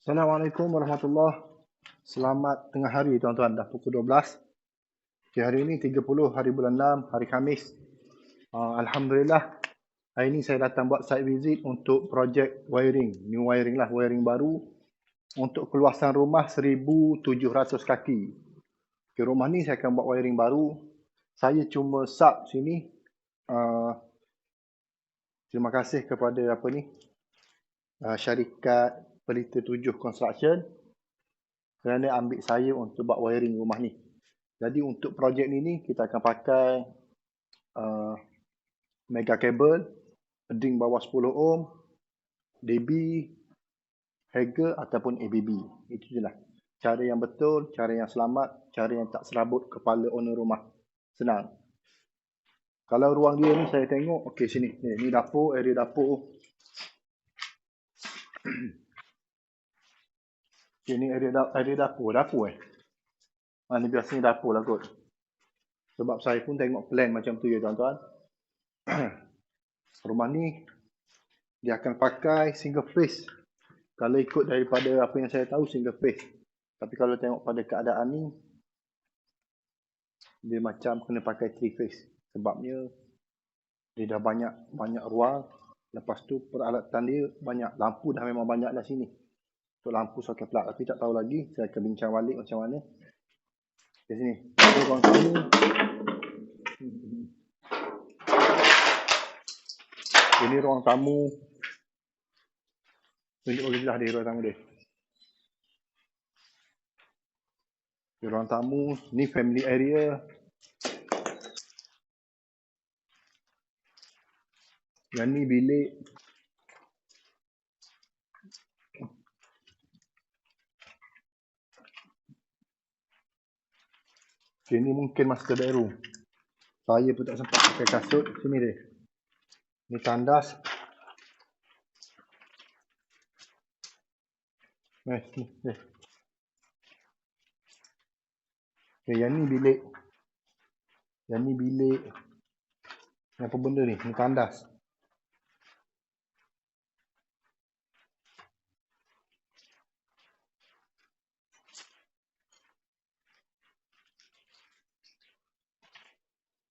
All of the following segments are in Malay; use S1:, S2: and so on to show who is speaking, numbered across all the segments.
S1: Assalamualaikum warahmatullahi. Selamat tengah hari tuan-tuan. Dah pukul 12. Okay, hari ini 30 hari bulan 6, hari Khamis. Alhamdulillah. Hari ini saya datang buat site visit untuk projek wiring. New wiring lah, wiring baru. Untuk keluasan rumah 1,700 kaki. Okay, rumah ni saya akan buat wiring baru. Saya cuma sub sini. Terima kasih kepada syarikat Pelita 7 Construction kerana ambil saya untuk buat wiring rumah ni. Jadi untuk projek ni kita akan pakai mega kabel, ding bawah 10 ohm, DB, Hager ataupun ABB. Itu je lah. Cara yang betul, cara yang selamat, cara yang tak serabut kepala owner rumah. Senang. Kalau ruang dia ni saya tengok, okey sini. Ni dapur, area dapur. Okay, ni area dapur. Dapur ni biasanya dapur lah kot. Sebab saya pun tengok plan macam tu ya tuan-tuan. Rumah ni dia akan pakai single phase. Kalau ikut daripada apa yang saya tahu single phase. Tapi kalau tengok pada keadaan ni dia macam kena pakai 3 phase. Sebabnya dia dah banyak ruang. Lepas tu peralatan dia banyak. Lampu dah memang banyak dah sini. Untuk lampu soket plug. Tapi tak tahu lagi. Saya akan bincang balik macam mana. Di sini. Ini ruang tamu. Ini ruang tamu. Tunjuk bagi lah dia ruang tamu dia. Di ruang tamu. Ni family area. Yang ni bilik. Sini mungkin master bedroom. Saya pun tak sempat pakai kasut. Sini dia. Ni tandas. Ni. Okay, yang ni bilik. Yang ni bilik. Apa benda ni? Ni tandas.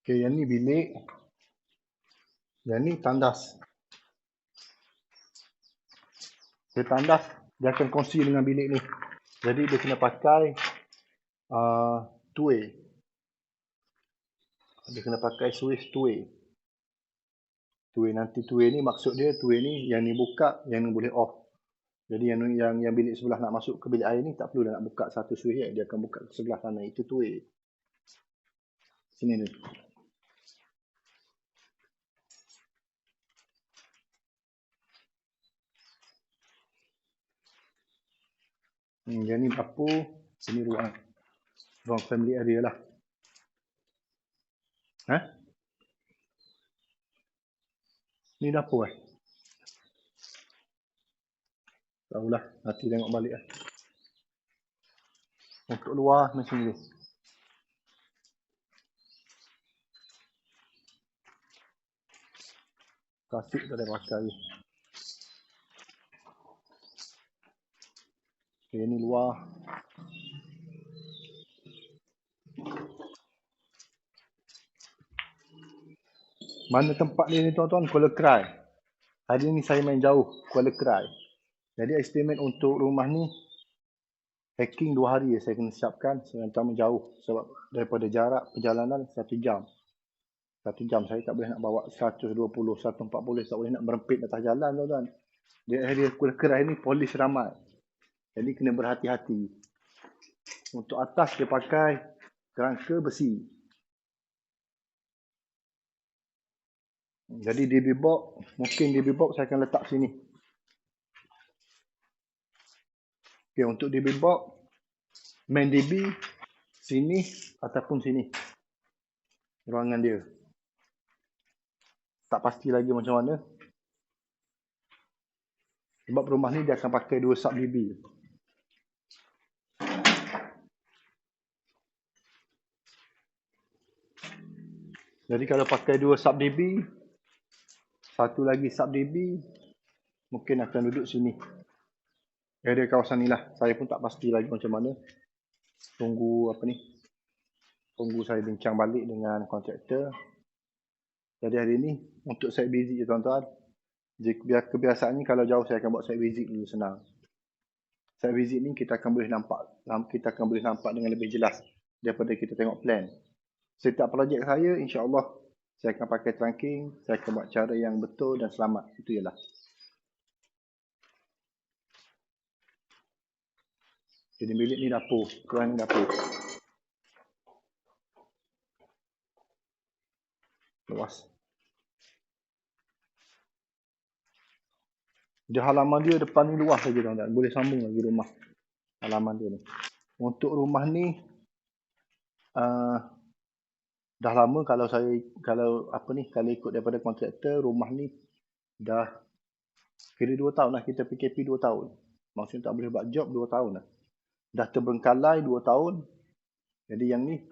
S1: Okay, yang ni bilik. Yang ni tandas. Okay, tandas dia akan kongsi dengan bilik ni. Jadi dia kena pakai two-way. Dia kena pakai switch two-way. Two-way nanti two-way ni maksud dia two-way ni yang ni buka, yang ni boleh off. Jadi yang bilik sebelah nak masuk ke bilik air ni tak perlu dah nak buka satu switch dia akan buka ke sebelah sana. Itu two-way. Sini ni. Yang ni dapur, sini ruang family area lah. Ni dapur tahulah, nanti tengok balik lah. Untuk luar macam ni. Kasut tak ada pakai. Okay, ni luar. Mana tempat dia ni tuan-tuan? Kuala Krai. Hari ni saya main jauh, Kuala Krai. Jadi estimate untuk rumah ni hacking 2 hari saya kena siapkan. Saya hantar jauh sebab daripada jarak perjalanan 1 jam. 1 jam saya tak boleh nak bawa 120, 140, tak boleh nak merempit atas jalan tuan-tuan. Di area Kuala Krai ni polis ramai. Jadi kena berhati-hati. Untuk atas dia pakai kerangka besi. Jadi DB box, mungkin DB box saya akan letak sini. Okay, untuk DB box, main DB sini ataupun sini. Ruangan dia. Tak pasti lagi macam mana. Sebab rumah ni dia akan pakai 2 sub DB. Jadi kalau pakai 2 sub DB, satu lagi sub DB, mungkin akan duduk sini. area kawasan ni lah. Saya pun tak pasti lagi macam mana. Tunggu saya bincang balik dengan kontraktor. Jadi hari ni untuk site visit je tuan-tuan. Kebiasaannya kalau jauh saya akan buat site visit dulu, senang. Site visit ni kita akan boleh nampak dengan lebih jelas daripada kita tengok plan. Setiap projek saya, insya-Allah saya akan pakai trunking, saya akan buat cara yang betul dan selamat. Itu ialah. Jadi bilik ni dapur, keluar ni dapur. Luas. Dia halaman dia depan ni luas lagi tuan-tuan. Boleh sambung lagi rumah. Halaman dia ni. Untuk rumah ni dah lama kalau ikut daripada kontraktor, rumah ni dah kira 2 tahun lah, kita PKP 2 tahun. Maksudnya tak boleh buat job 2 tahun lah. Dah terbengkalai 2 tahun. Jadi yang ni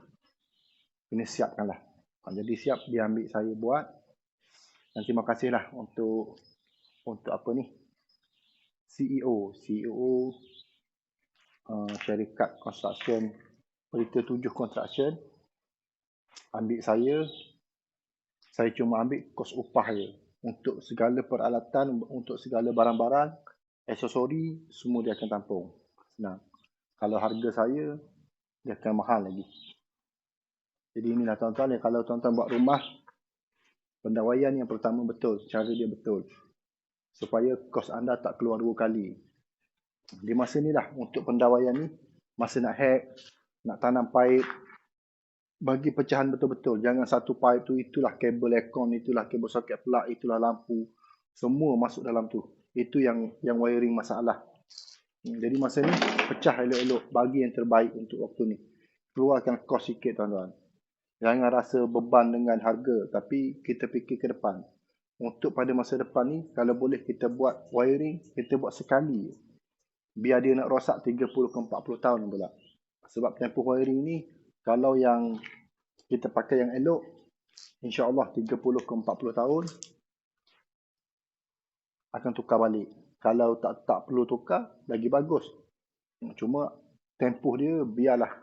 S1: kena siapkan lah. Jadi siap dia ambil saya buat. Dan terima kasih lah untuk CEO syarikat construction Pelita 7 Construction ambil saya cuma ambil kos upah je. Untuk segala peralatan, untuk segala barang-barang, aksesori, semua dia akan tampung. Senang. Kalau harga saya, dia akan mahal lagi. Jadi inilah tuan-tuan, kalau tuan-tuan buat rumah, pendawaian yang pertama betul, cara dia betul. Supaya kos anda tak keluar 2 kali. Di masa ni lah, untuk pendawaian ni, masa nak hack, nak tanam pipe, bagi pecahan betul-betul. Jangan satu pipe tu, itulah kabel aircon, itulah kabel soket plug, itulah lampu. Semua masuk dalam tu. Itu yang wiring masalah. Jadi masa ni, pecah elok-elok. Bagi yang terbaik untuk waktu ni. Keluarkan kos sikit tuan-tuan. Jangan rasa beban dengan harga. Tapi kita fikir ke depan. Untuk pada masa depan ni, kalau boleh kita buat wiring, kita buat sekali. Biar dia nak rosak 30 ke 40 tahun pula. Sebab tempoh wiring ni, kalau yang kita pakai yang elok, insya-Allah 30 ke 40 tahun akan tukar balik. Kalau tak perlu tukar, lagi bagus. Cuma tempoh dia biarlah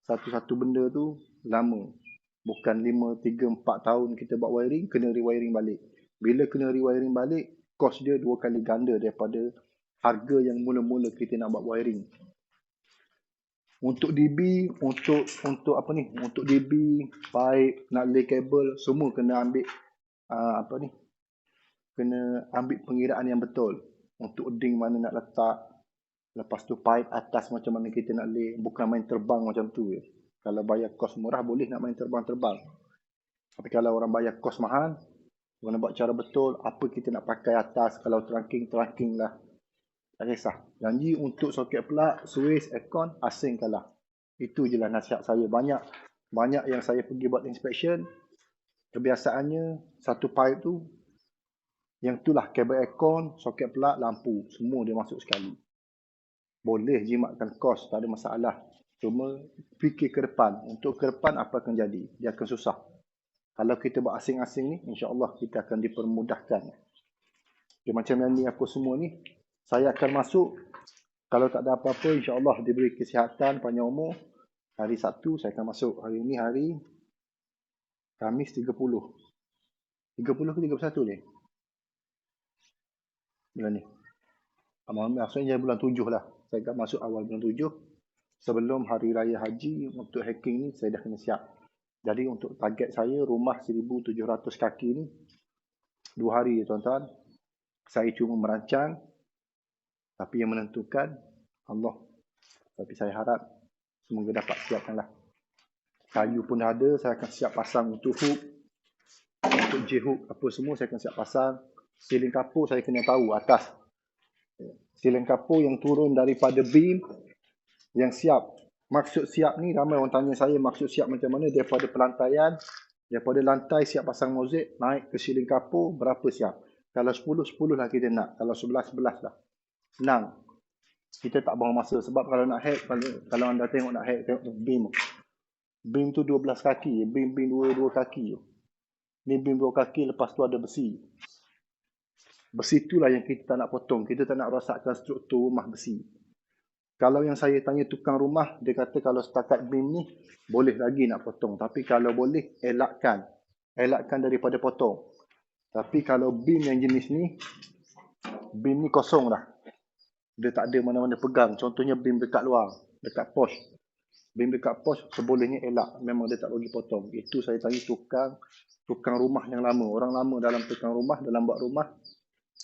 S1: satu-satu benda tu lama. Bukan 5, 3, 4 tahun kita buat wiring, kena rewiring balik. Bila kena rewiring balik, kos dia 2 kali ganda daripada harga yang mula-mula kita nak buat wiring. Untuk DB, untuk DB, pipe, nak lay kabel, semua kena ambil kena ambil pengiraan yang betul. Untuk ding mana nak letak, lepas tu pipe atas macam mana kita nak lay, bukan main terbang macam tu je. Kalau bayar kos murah boleh nak main terbang-terbang. Tapi kalau orang bayar kos mahal, kena buat cara betul, apa kita nak pakai atas, kalau trunking lah. Tak kisah. Janji untuk soket plug, switch, aircon, asingkanlah. Itu je lah nasihat saya. Banyak yang saya pergi buat inspection, kebiasaannya satu pipe tu, yang itulah kabel aircon, soket plug, lampu. Semua dia masuk sekali. Boleh jimatkan kos, tak ada masalah. Cuma fikir ke depan. Untuk ke depan apa akan jadi? Dia akan susah. Kalau kita buat asing-asing ni, insya-Allah kita akan dipermudahkan. Okay, macam yang ni apa semua ni, saya akan masuk, kalau tak ada apa-apa, insya-Allah diberi kesihatan, panjang umur, hari Sabtu saya akan masuk. Hari ini hari Khamis 30. 30 ke 31 ni? Bulan ni. Maksudnya bulan 7 lah. Saya akan masuk awal bulan 7. Sebelum Hari Raya Haji, untuk hacking ni saya dah kena siap. Jadi untuk target saya, rumah 1,700 kaki ni, 2 hari tuan-tuan. Saya cuma merancang, tapi yang menentukan Allah. Tapi saya harap semoga dapat siapkanlah. Kayu pun dah ada, saya akan siap pasang untuk hook, untuk J-hook, apa semua saya akan siap pasang. Siling kapur saya kena tahu atas. Siling kapur yang turun daripada beam, yang siap. Maksud siap ni, ramai orang tanya saya maksud siap macam mana, daripada pelantaian, daripada lantai siap pasang mozaik, naik ke siling kapur, berapa siap. Kalau 10, 10 lah kita nak. Kalau 11, 11 lah. Senang. Kita tak buang masa. Sebab kalau nak hack, kalau anda tengok nak hack, tengok beam. Beam tu 12 kaki. Beam 2 kaki. Ni beam 2 kaki, lepas tu ada besi. Besi itulah yang kita tak nak potong. Kita tak nak rosakkan struktur rumah besi. Kalau yang saya tanya tukang rumah, dia kata kalau setakat beam ni, boleh lagi nak potong. Tapi kalau boleh, elakkan. Elakkan daripada potong. Tapi kalau beam yang jenis ni, beam ni kosong dah. Dia tak ada mana-mana pegang. Contohnya beam dekat luar, dekat pos. Beam dekat pos, sebolehnya elak. Memang dia tak bagi potong. Itu saya tanya tukang rumah yang lama. Orang lama dalam tukang rumah, dalam buat rumah.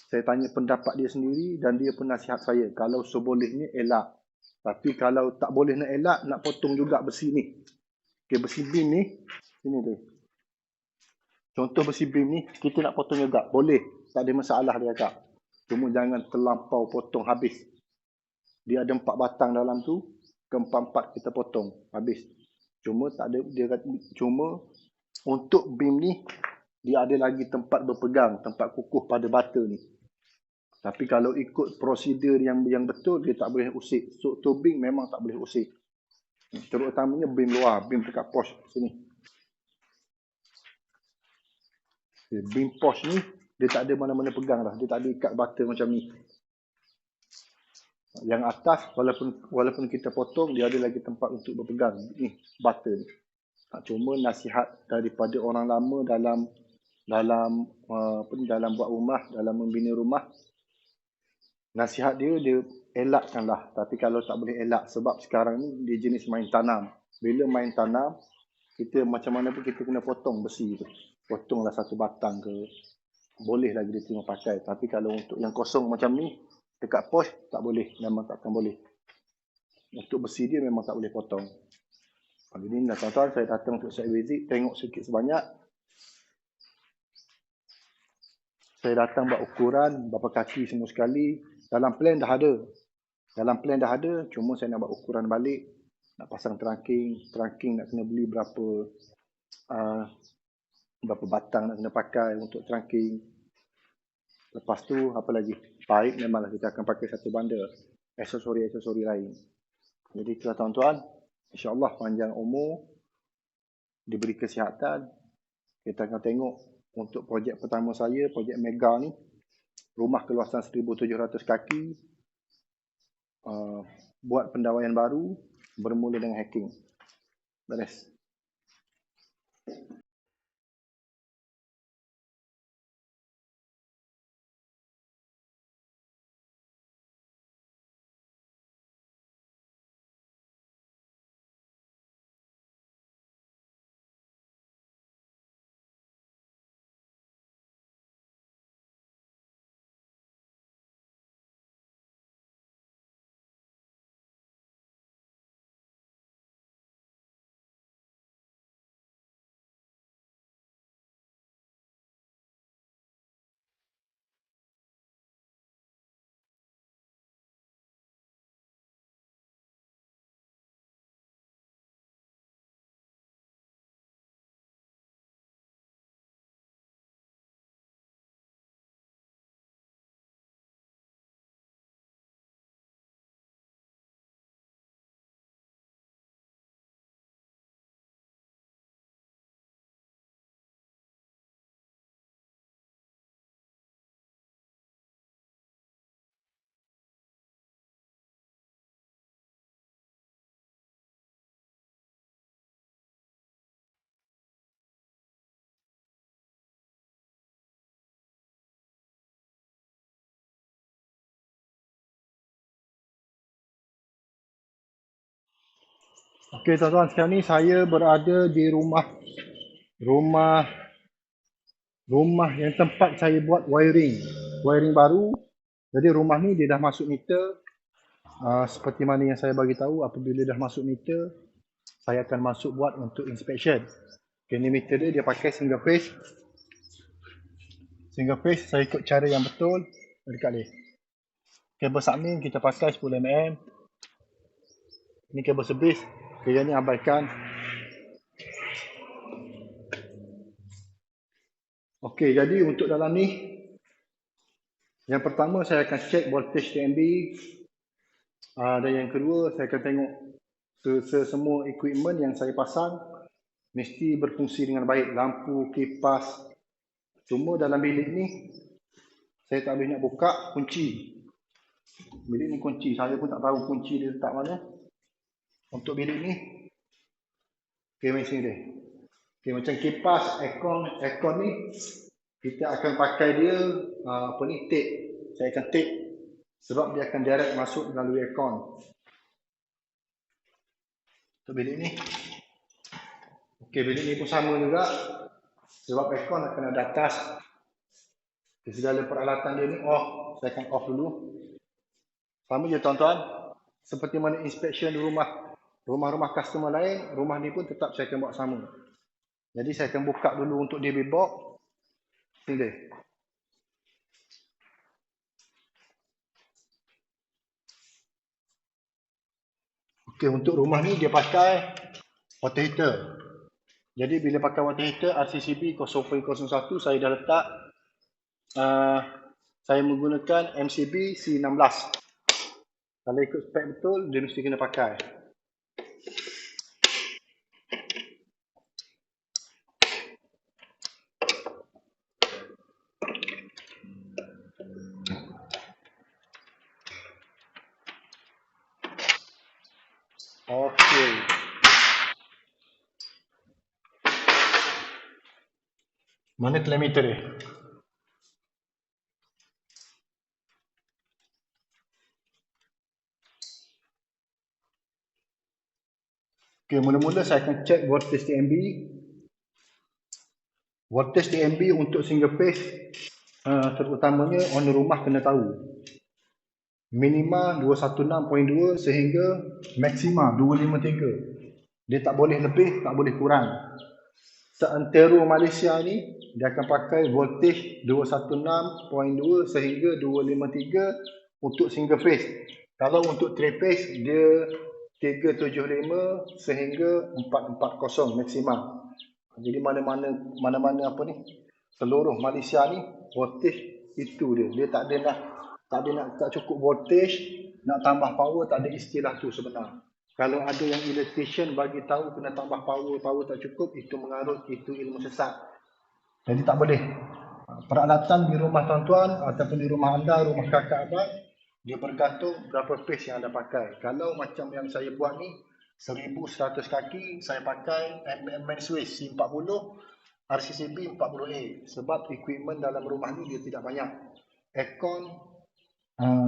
S1: Saya tanya pendapat dia sendiri dan dia pun nasihat saya. Kalau sebolehnya elak. Tapi kalau tak boleh nak elak, nak potong juga besi ni. Okay, besi beam ni, sini tu. Contoh besi beam ni, kita nak potong juga. Boleh. Tak ada masalah dia kata. Cuma jangan terlampau potong habis. Dia ada 4 batang dalam tu. Keempat-empat kita potong. Habis. Cuma tak ada, dia kata, cuma untuk beam ni, dia ada lagi tempat berpegang. Tempat kukuh pada bata ni. Tapi kalau ikut prosedur yang betul, dia tak boleh usik. Struktur beam memang tak boleh usik. Terutamanya beam luar. Beam dekat pos sini. Beam pos ni, dia tak ada mana-mana pegang dah. Dia tak ada ikat bata macam ni. Yang atas, walaupun kita potong, dia ada lagi tempat untuk berpegang. Ni, bata ni. Cuma nasihat daripada orang lama dalam buat rumah, dalam membina rumah. Nasihat dia elakkanlah. Tapi kalau tak boleh elak, sebab sekarang ni dia jenis main tanam. Bila main tanam, kita macam mana pun kita kena potong besi tu. Potonglah satu batang ke. Boleh lagi dia terima pakai. Tapi kalau untuk yang kosong macam ni, dekat pos, tak boleh. Memang takkan boleh. Untuk besi dia memang tak boleh potong. Jadi ni lah tuan-tuan, saya datang untuk site visit, tengok sikit sebanyak. Saya datang buat ukuran, berapa kaki semua sekali. Dalam plan dah ada. Cuma saya nak buat ukuran balik. Nak pasang trunking nak kena beli berapa batang nak kena pakai untuk trunking. Lepas tu, apa lagi? Pipe memanglah kita akan pakai satu bundle. Aksesori lain. Jadi itulah tuan-tuan. InsyaAllah panjang umur. Diberi kesihatan. Kita akan tengok untuk projek pertama saya, projek mega ni. Rumah keluasan 1,700 kaki. Buat pendawaian baru. Bermula dengan hacking. Beres. Okey tuan-tuan, sekarang ni saya berada di rumah yang tempat saya buat wiring baru. Jadi rumah ni dia dah masuk meter. Seperti mana yang saya bagi tahu, apabila dah masuk meter, saya akan masuk buat untuk inspection. Okay, ni meter dia pakai single phase. Saya ikut cara yang betul. Dekat ni. Kabel submin kita pakai 10mm. Ni kabel sebis. Okay, yang ni abaikan. Okey, jadi untuk dalam ni, yang pertama saya akan check voltage TMB. Dan yang kedua, saya akan tengok semua equipment yang saya pasang mesti berfungsi dengan baik. Lampu, kipas. Cuma dalam bilik ni, Saya tak boleh nak buka kunci. Bilik ni kunci. Saya pun tak tahu kunci dia letak mana. Untuk bilik ni. Okay, macam ni dia. Okay, macam kipas, aircon ni. Kita akan pakai dia, apa ni, tape. Saya akan tape. Sebab dia akan direct masuk melalui aircon. Untuk bilik ni. Okay, bilik ni pun sama juga. Sebab aircon akan ada atas. Segala peralatan dia ni off. Saya akan off dulu. Sama je tuan-tuan. Seperti mana inspection rumah-rumah customer lain, rumah ni pun tetap saya akan buat sama. Jadi saya akan buka dulu untuk DB box. Ni dia. Okey, untuk rumah ni dia pakai water heater. Jadi bila pakai water heater RCCB 0.01 saya dah letak, saya menggunakan MCB C16. Kalau ikut spek betul dia mesti kena pakai. Okey. Mana telemeter dia? Okey, mula-mula saya akan check voltage TMB. Voltage TMB untuk single phase, terutamanya owner rumah kena tahu. Minima 216.2 sehingga maksima 253. Dia tak boleh lebih, tak boleh kurang. Seantero Malaysia ni, dia akan pakai voltage 216.2 sehingga 253 untuk single phase. Kalau untuk 3 phase, dia 375 sehingga 440 maksima. Jadi mana-mana apa ni, seluruh Malaysia ni voltage itu dia. Dia tak ada nak tak cukup voltage, nak tambah power, tak ada istilah tu sebenar. Kalau ada yang electrician bagi tahu kena tambah power tak cukup, itu mengarut, itu ilmu sesat. Jadi tak boleh. Peralatan di rumah tuan-tuan ataupun di rumah anda, rumah kakak abang, dia bergantung berapa phase yang anda pakai. Kalau macam yang saya buat ni 1100 kaki, saya pakai MMN Swiss C40, RCCB 40A. Sebab equipment dalam rumah ni dia tidak banyak. Aircon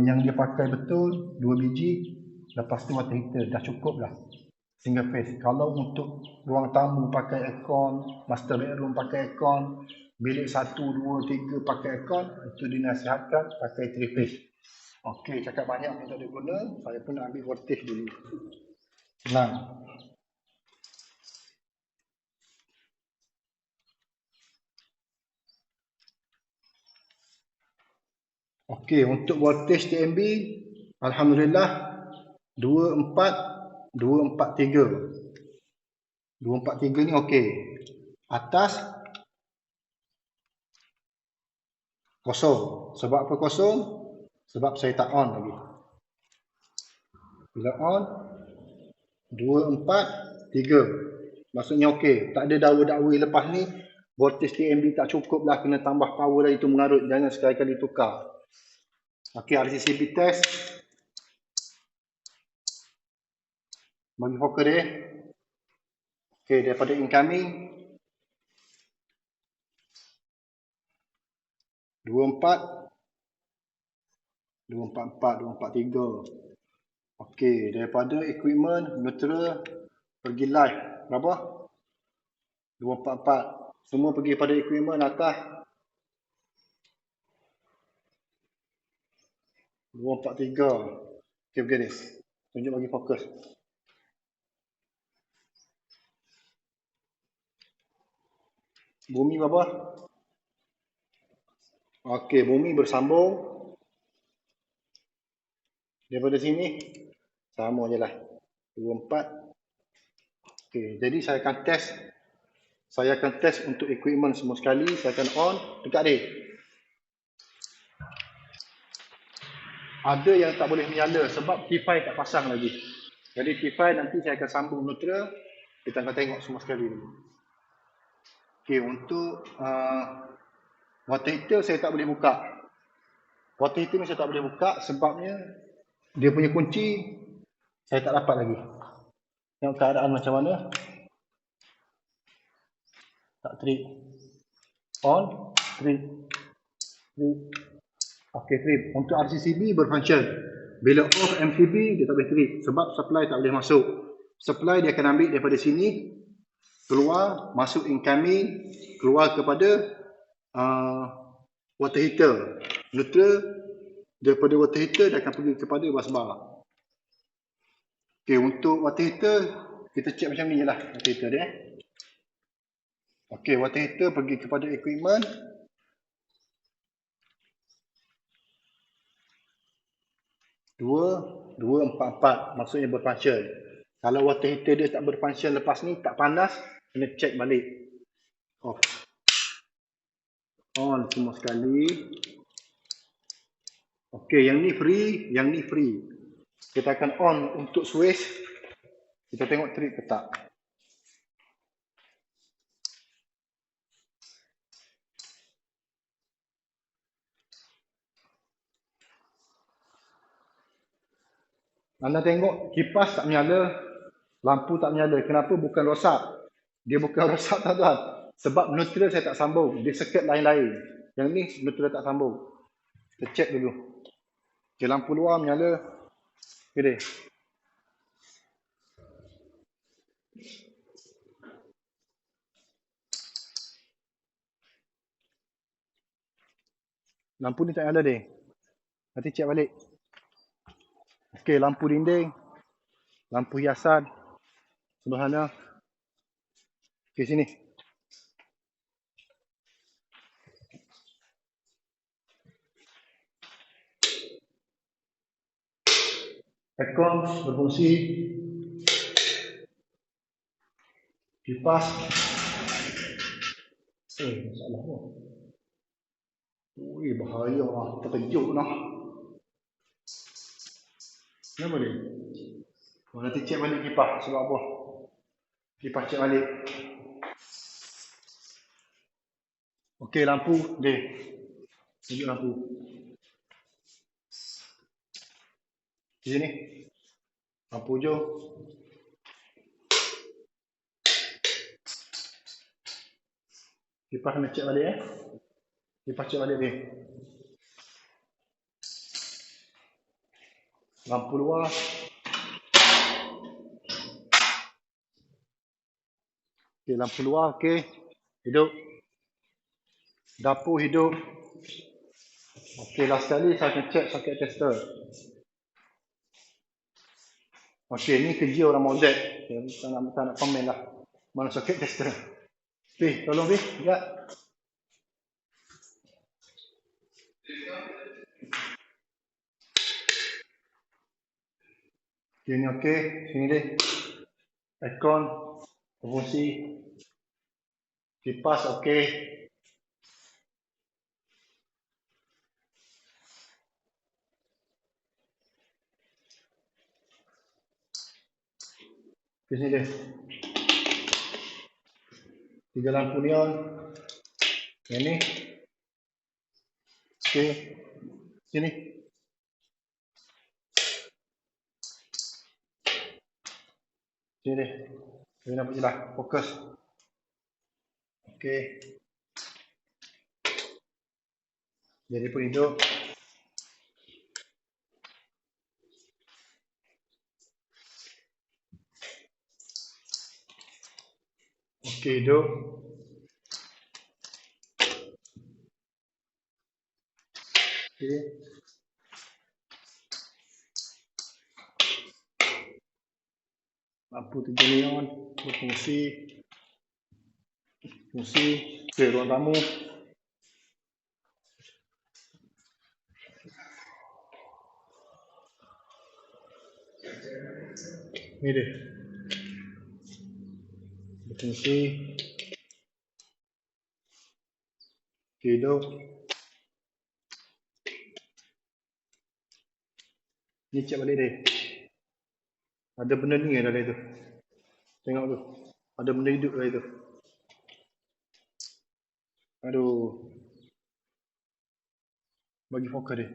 S1: yang dia pakai betul 2 biji, lepas tu water heater dah cukup lah, single phase. Kalau untuk ruang tamu pakai aircon, master bedroom pakai aircon, bilik 1, 2, 3 pakai aircon, itu dinasihatkan pakai 3 phase. Okey, cakap banyak pun tak ada guna, saya pun nak ambil voltage dulu. Senang. Okey, untuk voltage TMB, Alhamdulillah 243. 243 ni okey. Atas kosong. Sebab apa kosong? Sebab saya tak on lagi. Bila on 243. Maksudnya okey. Tak ada dakwa-dakwa lepas ni voltage TMB tak cukup lah, kena tambah power lah, itu mengarut. Jangan sekali-kali tukar. Okey, RCCB test. Bagi fokus dia. Okey, daripada incoming 24, 243. Okey, daripada equipment neutral pergi live berapa? 244. Semua pergi pada equipment atas 243. Okey, guys. Tunjuk bagi fokus. Bumi berapa? Okey, bumi bersambung. Daripada sini sama je lah. 24. Okey, jadi saya akan test. Saya akan test untuk equipment semua sekali. Saya akan on. Dekat dia. Ada yang tak boleh menyala sebab T5 tak pasang lagi. Jadi T5 nanti saya akan sambung neutral. Kita akan tengok semua sekali dulu. Okey, untuk water heater saya tak boleh buka. Water heater ni saya tak boleh buka sebabnya dia punya kunci saya tak dapat lagi. Tengok keadaan macam mana. Tak trip. On, trip. Trip. Okey, trip. Untuk RCCB berfunction. Bila off MCB dia tak boleh trip sebab supply tak boleh masuk. Supply dia akan ambil daripada sini, keluar, masuk incoming, keluar kepada water heater. Neutral daripada water heater dia akan pergi kepada busbar. Okey, untuk water heater kita check macam ni je lah water heater dia. Okey, water heater pergi kepada equipment. Dua, empat, maksudnya berfunction. Kalau water heater dia tak berfunction lepas ni, tak panas, kena check balik. Off. On semua sekali. Okey, yang ni free, yang ni free. Kita akan on untuk switch. Kita tengok trip ke tak. Anda tengok kipas tak menyala, lampu tak menyala. Kenapa? Bukan rosak. Dia bukan rosak tuan-tuan. Sebab neutral saya tak sambung. Dia circuit lain-lain. Yang ni neutral tak sambung. Kita check dulu. Okay, lampu luar menyala. Okay deh. Lampu ni tak nyala deh. Nanti check balik. Okay, lampu dinding. Lampu hiasan. Sebelah sana. Okay, sini. Aircon berfungsi. Kipas. Masalah pun. Ui, bahaya lah. Terkejut lah. Kenapa ni? Oh, nanti cek balik kipas. Sebab apa? Kipas cek balik. Okey, lampu. Dia. Tunjuk lampu. Di sini. Lampu hijau. Kipas kena cek balik Kipas cek balik dia. Lampu luar. Okey, lampu luar. Okey. Hidup. Dapur hidup. Okey, last kali saya akan cek soket tester. Okey, ni kerja orang Mozet. Okay, tak nak komen lah. Mana soket tester. Okey, tolong Fi. Sekejap. Okey, ni okey. Sini dia. Aircon. Berfungsi. Kipas okey. Okey, sini dia. 3 lampu neon. Yang ni. Okey. Sini. Sini dia. Boleh nampak je lah. Fokus. Okey. Jadi pun hidup. Okey, hidup. Okey. Lampu 3 neon. Berfungsi. Fungsi. Okey, ruang tamu. Ni dia. Berfungsi. Okey, hidup. Ni cek balik dia. Ada benda ni dalam itu. Tengok tu. Ada benda hidup dalam itu. Aduh. Bagi fokus dia.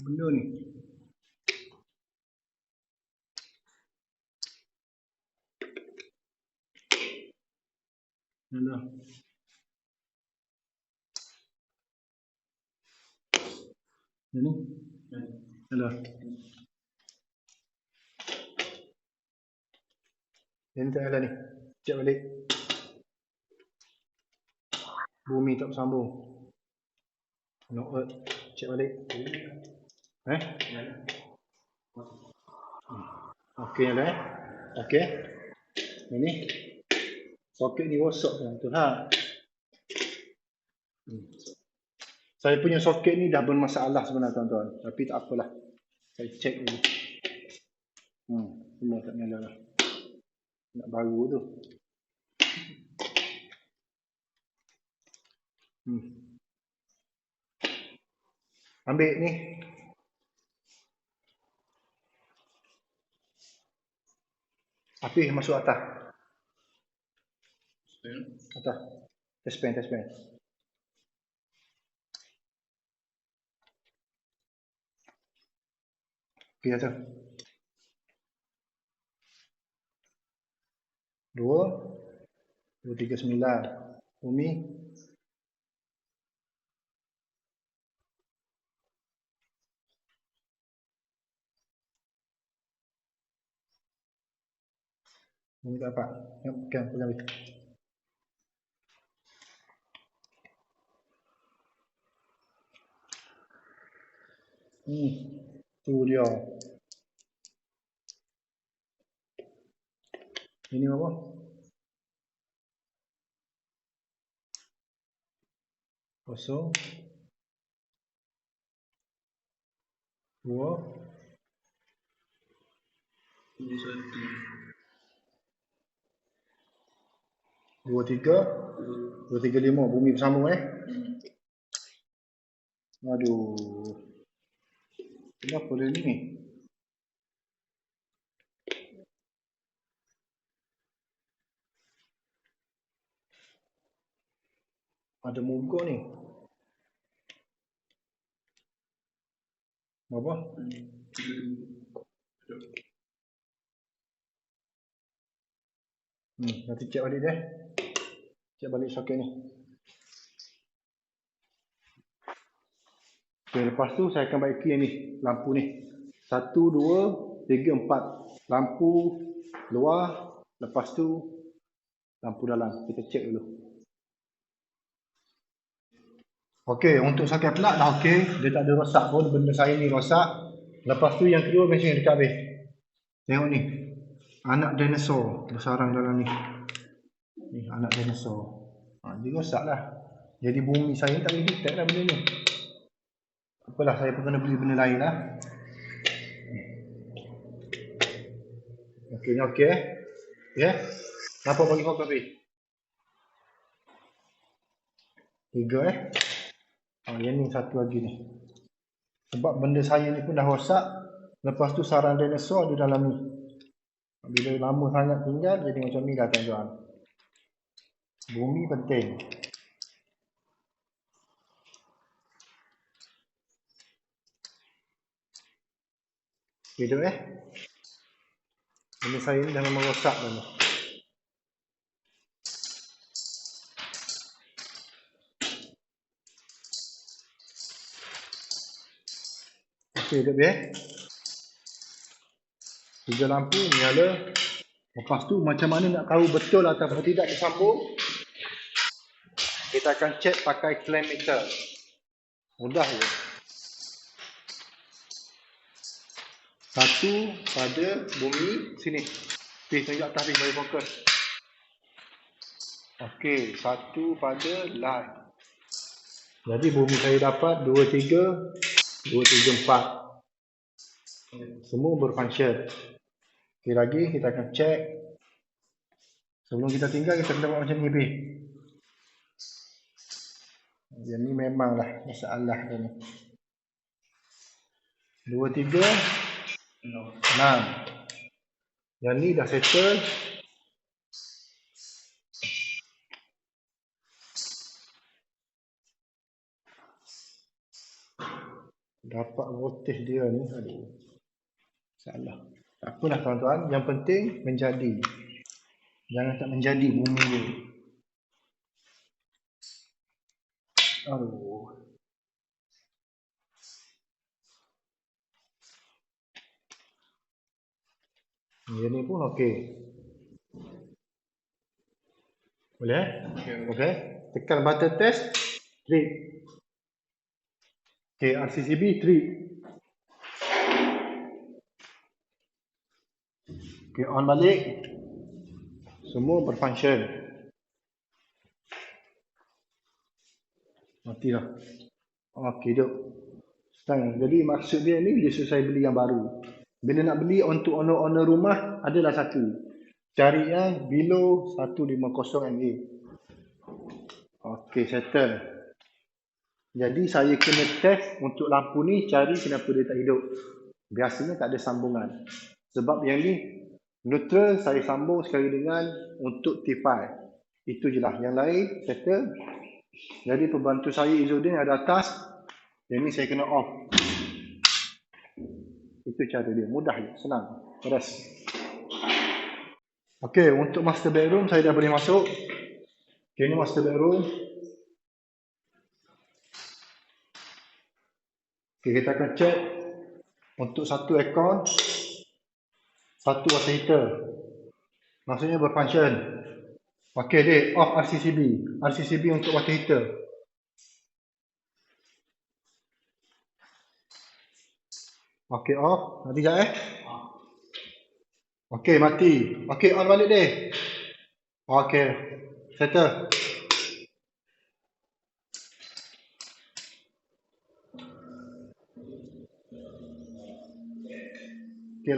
S1: Benda ni. Mana? Ini? Ada. Ini tak ada ni. Cek balik. Bumi tak bersambung. No earth. Cek balik. Okey dah. Okey. Ini. Soket ni rosak tu ha. Saya punya soket ni dah bermasalah sebenarnya tuan-tuan. Tapi tak apalah. Saya cek dulu. Semua tak nyala lah. Nak baru tu. Ambil ni. Api masuk atas. Atas. Test pen. Okey atas. 239. Bumi. Bumi tak dapat. Pegang habis. Tu dia. Ini apa? Kosong. 2. 235. Bumi bersambung Aduh. Kenapa dia ni? Ada mogok ni. Apa? Nanti cek balik dia. Cek balik soket ni. Okay, lepas tu saya akan baiki yang ni. Lampu ni. 1, 2, 3, 4. Lampu luar. Lepas tu lampu dalam. Kita cek dulu. Okey, untuk soket plug dah okey. Dia tak ada rosak pun. Benda saya ni rosak. Lepas tu yang kedua mesin dekat habis. Tengok ni. Anak dinosaur bersarang dalam ni. Ni anak dinosaur. Dia rosak lah. Jadi bumi saya tak boleh detect lah benda ni. Apalah, saya pun kena beli benda lain lah. Okey, ni okey Ya. Nampak bagi fokus habis? 3 yang ni satu lagi ni. Sebab benda saya ni pun dah rosak. Lepas tu sarang dinosaur di dalam ni. Bila lama sangat tinggal, jadi macam ni dah tuan-tuan. Bumi penting. Hidup benda saya ni dah memang rosak dah ni. Okey, hidup 3 lampu nyala. Lepas tu macam mana nak tahu betul atau tidak disambung? Kita akan cek pakai flame meter. Mudah je. Satu pada bumi sini. Tunjuk atas bagi fokus. Okey, satu pada line. Jadi bumi saya dapat 2, 3, 4. Semua berfunction. Okey, lagi kita akan cek. Sebelum kita tinggal, kita kena buat macam ni. Yang ni memanglah masalah ni. 2, 3, 6. Yang ni dah settle. Dapat voltage dia ni. Aduh. Salah. Tak apalah tuan-tuan. Yang penting menjadi. Jangan tak menjadi bumi dia. Aduh. Yang ni pun okey. Boleh? Okey. Tekan button test. Trip. Okey, RCCB trip. Okey, on balik. Semua berfunction. Matilah. Okey, jom. Jadi maksud dia ni dia suruh saya beli yang baru. Bila nak beli untuk owner-owner rumah adalah satu. Cari yang below 150 MA. Okey, settle. Jadi saya kena test untuk lampu ni cari kenapa dia tak hidup. Biasanya tak ada sambungan. Sebab yang ni neutral saya sambung sekali dengan untuk T5. Itu je lah. Yang lain settle. Jadi pembantu saya Izzuddin ada atas. Yang ni saya kena off. Itu cara dia. Mudah je. Senang. Beres. Okey, untuk master bedroom saya dah boleh masuk. Okey, ni master bedroom. Okey, kita akan check untuk satu aircon, satu water heater. Maksudnya berfunction. Okey, dia off RCCB. RCCB untuk water heater. Okey, off. Nanti sekejap Okey, mati. Okey, on balik dia. Okey, settle. Okey,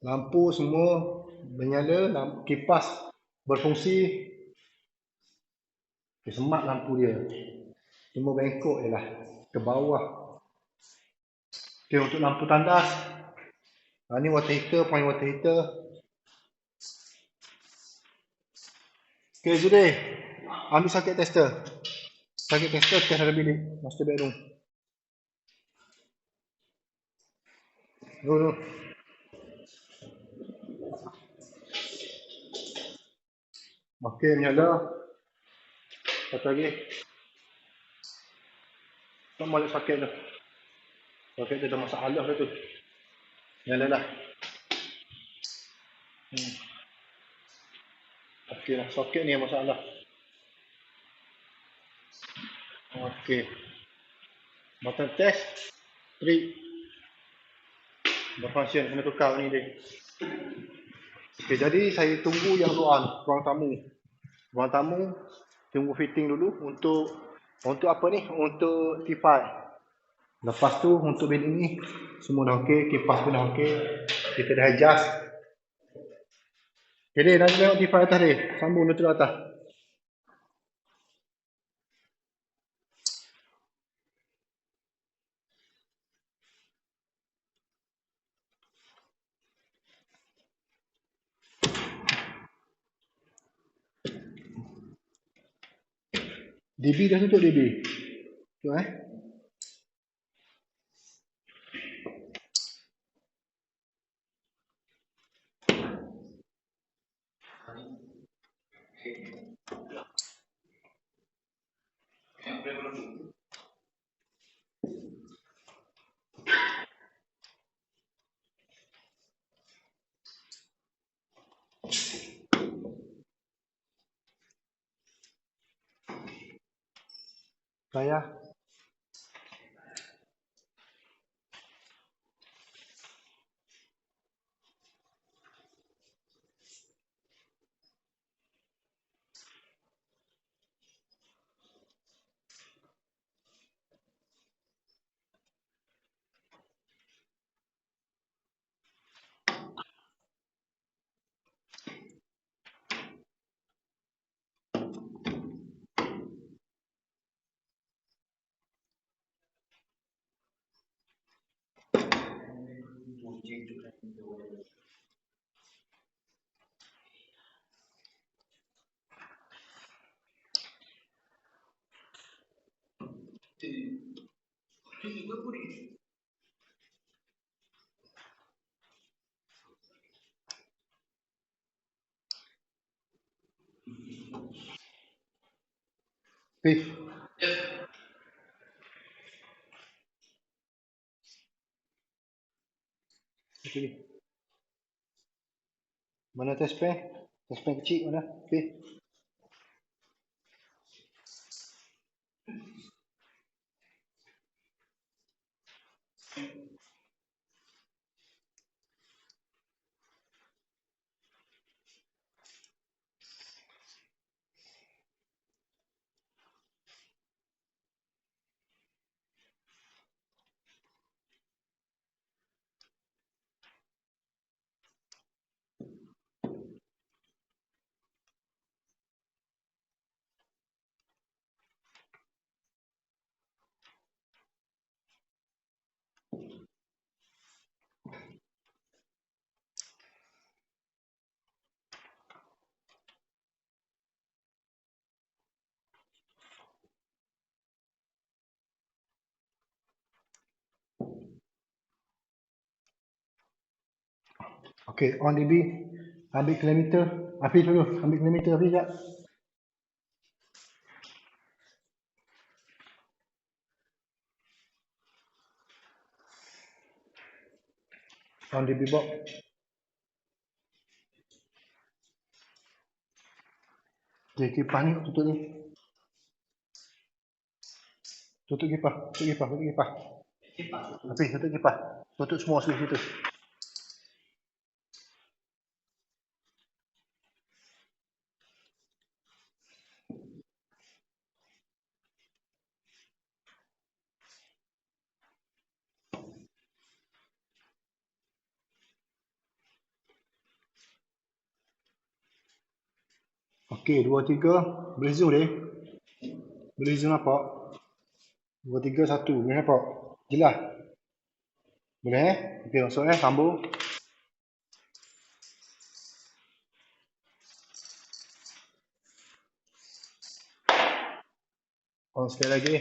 S1: lampu semua menyala, kipas berfungsi. Okey, semat lampu dia. Cuma bengkok je lah ke bawah. Okey, untuk lampu tandas. Ni water heater, point water heater. Okey, Zudin. Ambil socket tester. Socket tester test dalam bilik. Master bedroom. Dulu. Okey, menyala. Satu lagi. Tak balik socket tu. Socket tu dah masalah dah tu. Nyala dah. Okey lah, socket ni yang masalah. Okey. Button test. Trip. Berfunction, kena tukar ni dia. Okey, jadi saya tunggu yang ruang tamu. Ruang tamu tunggu fitting dulu untuk apa ni? Untuk T5. Lepas tu untuk bilik ni semua dah okey, kipas pun dah okey. Kita dah adjust. Okey, dia nanti tengok T5 atas dia. Sambung neutral atas. DB dah tutup DB. Tu Saya Pih, sini. Mana test pen? Test pen kecil mana? Pih. Okey, on DB. Ambil kilometer. Hafiz dulu. Ambil kilometer Hafiz sekejap. On DB box. Okey, kipas ni tutup ni. Tutup kipas. Tutup kipas. Tutup kipas. Hafiz, tutup kipas. Tutup semua switch situ. Okey, 2, 3. Boleh zoom dia. Boleh zoom nampak. 2, 3, 1. Boleh nampak. Jelas. Boleh Okey, masuk sambung. On sekali lagi.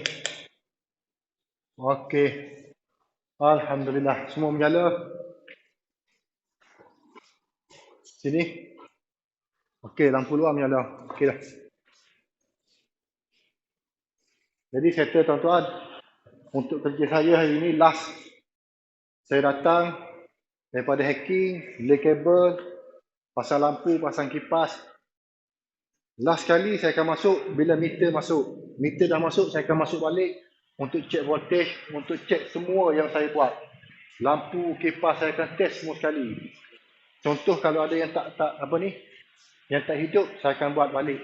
S1: Okey. Alhamdulillah. Semua menyala. Sini. Okey, lampu luar menyala. Okey dah. Jadi settle tuan-tuan. Untuk kerja saya hari ini last. Saya datang daripada hacking, lay kabel, pasang lampu, pasang kipas. Last kali saya akan masuk bila meter masuk. Meter dah masuk, saya akan masuk balik untuk cek voltage, untuk cek semua yang saya buat. Lampu, kipas saya akan test semua sekali. Contoh kalau ada yang tak apa ni, yang tak hidup, saya akan buat balik.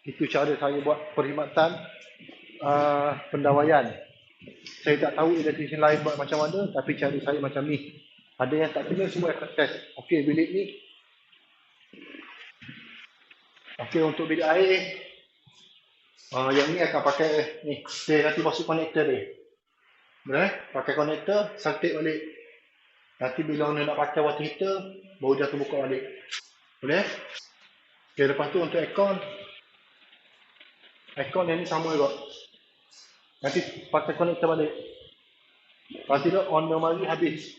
S1: Itu cara saya buat perkhidmatan pendawaian. Saya tak tahu electrician lain buat macam mana, tapi cara saya macam ni. Ada yang tak kena, semua akan test. Okey, bilik ni. Okey, untuk bilik air, yang ni akan pakai ni. Okay, nanti masuk konektor dia. Boleh? Pakai konektor, saltik balik. Nanti bila anda nak pakai water heater, baru dia akan buka balik. Boleh? Okay, lepas tu untuk aircon. Aircon yang ni sama juga. Nanti pakai konektor balik. Kalau tidak, on normally habis.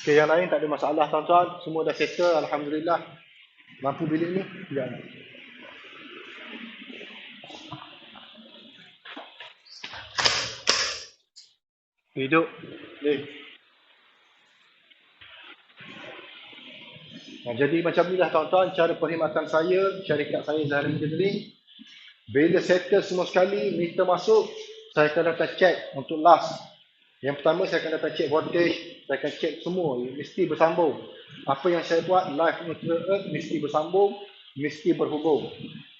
S1: Okay, yang lain tak ada masalah tuan-tuan. Semua dah settle, Alhamdulillah. Lampu bilik ni, sekejap. Hidup. Jadi macam inilah tuan-tuan cara perkhidmatan saya, syarikat saya Zahran Engineering. Bila settle semua sekali, meter masuk, saya akan datang check untuk last. Yang pertama saya akan datang check voltage, saya akan check semua, mesti bersambung. Apa yang saya buat live neutral earth mesti bersambung, mesti berhubung.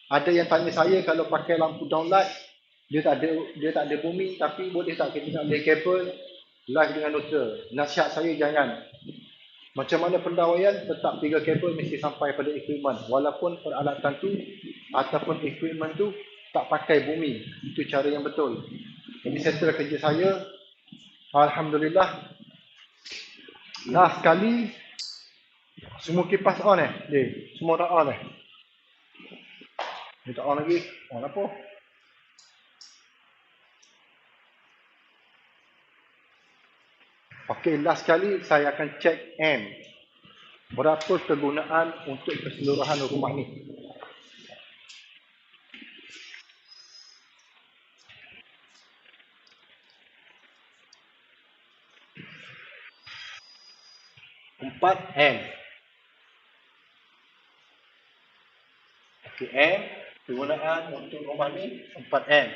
S1: Ada yang tanya saya kalau pakai lampu downlight, dia tak ada booming, tapi boleh tak kita nak lay kabel live dengan neutral. Nasihat saya jangan. Macam mana pendawaian, tetap 3 kabel mesti sampai pada equipment. Walaupun peralatan tu ataupun equipment tu tak pakai bumi. Itu cara yang betul. Jadi settle kerja saya. Alhamdulillah. Last kali, semua kipas on Semua dah on Minta on lagi. On apa? Okey, last kali saya akan cek M. Berapa kegunaan untuk keseluruhan rumah ni? Empat M. Okey, M. Kegunaan untuk rumah ni 4M.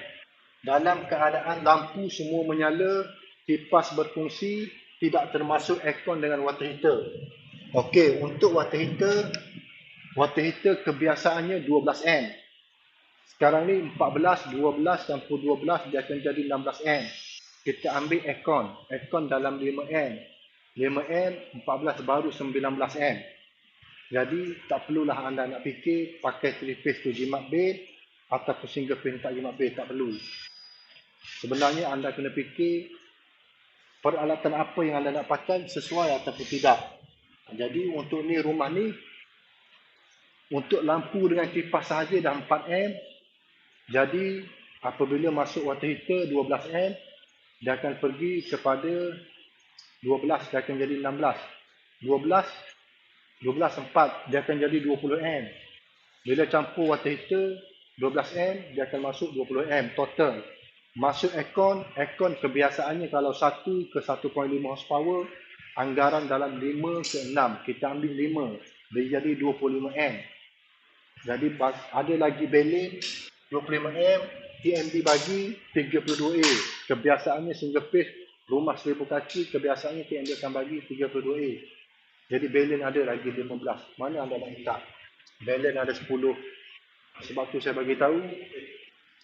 S1: Dalam keadaan lampu semua menyala, kipas berfungsi, tidak termasuk aircon dengan water heater. Okey, untuk water heater kebiasaannya 12M. Sekarang ni 14, 12 campur 12 dia akan jadi 16M. Kita ambil aircon dalam 5M. 5M, 14 baru 19M. Jadi tak perlulah anda nak fikir pakai 3 phase tu jimat bed ataupun single phase tak jimat bed, tak perlu. Sebenarnya anda kena fikir peralatan apa yang anda nak pakai sesuai ataupun tidak. Jadi untuk ni rumah ni, untuk lampu dengan kipas sahaja dah 4M. Jadi apabila masuk water heater 12M, dia akan pergi kepada 12, dia akan jadi 16. 12 4, dia akan jadi 20M. Bila campur water heater 12M, dia akan masuk 20M total. Masuk aircon kebiasaannya kalau 1 ke 1.5 horsepower, anggaran dalam 5 ke 6. Kita ambil 5, dia jadi 25M. Jadi ada lagi balance 25M, TMB bagi 32A. Kebiasaannya single phase rumah 1000 kaki, kebiasaannya TMB akan bagi 32A. Jadi balance ada lagi 15. Mana anda nak minta? Balance ada 10. Sebab tu saya bagi tahu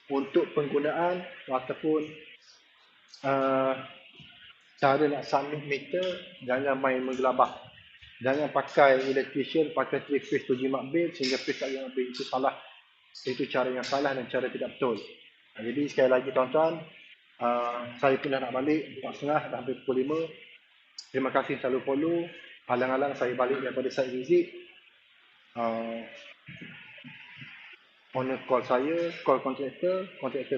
S1: untuk penggunaan ataupun cara nak submit meter, jangan main menggelabah. Jangan pakai electrician, pakai 3 phase tu jimat bil, sehingga phase tak jimat bil. Itu salah. Itu cara yang salah dan cara tidak betul. Jadi sekali lagi tuan-tuan, saya pun dah nak balik 4.30, dah hampir pukul 5. Terima kasih selalu follow. Alang-alang saya balik daripada site visit, owner call saya, call kontraktor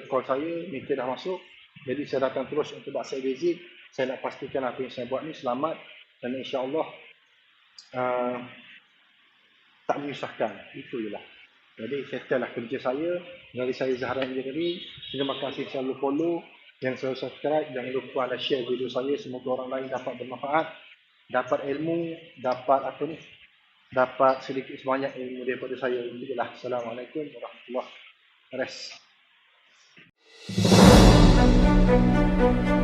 S1: call saya, meter dah masuk. Jadi saya datang terus untuk buat site visit. Saya nak pastikan apa yang saya buat ni selamat dan insya-Allah tak menyusahkan. Itu je lah. Jadi settle lah kerja saya. Dari saya Zahran Engineering. Terima kasih selalu follow, yang selalu subscribe. Jangan lupa anda share video saya, semoga orang lain dapat bermanfaat, dapat ilmu, dapat sedikit sebanyak ilmu daripada saya. Itulah. Assalamualaikum warahmatullahi wabarakatuh.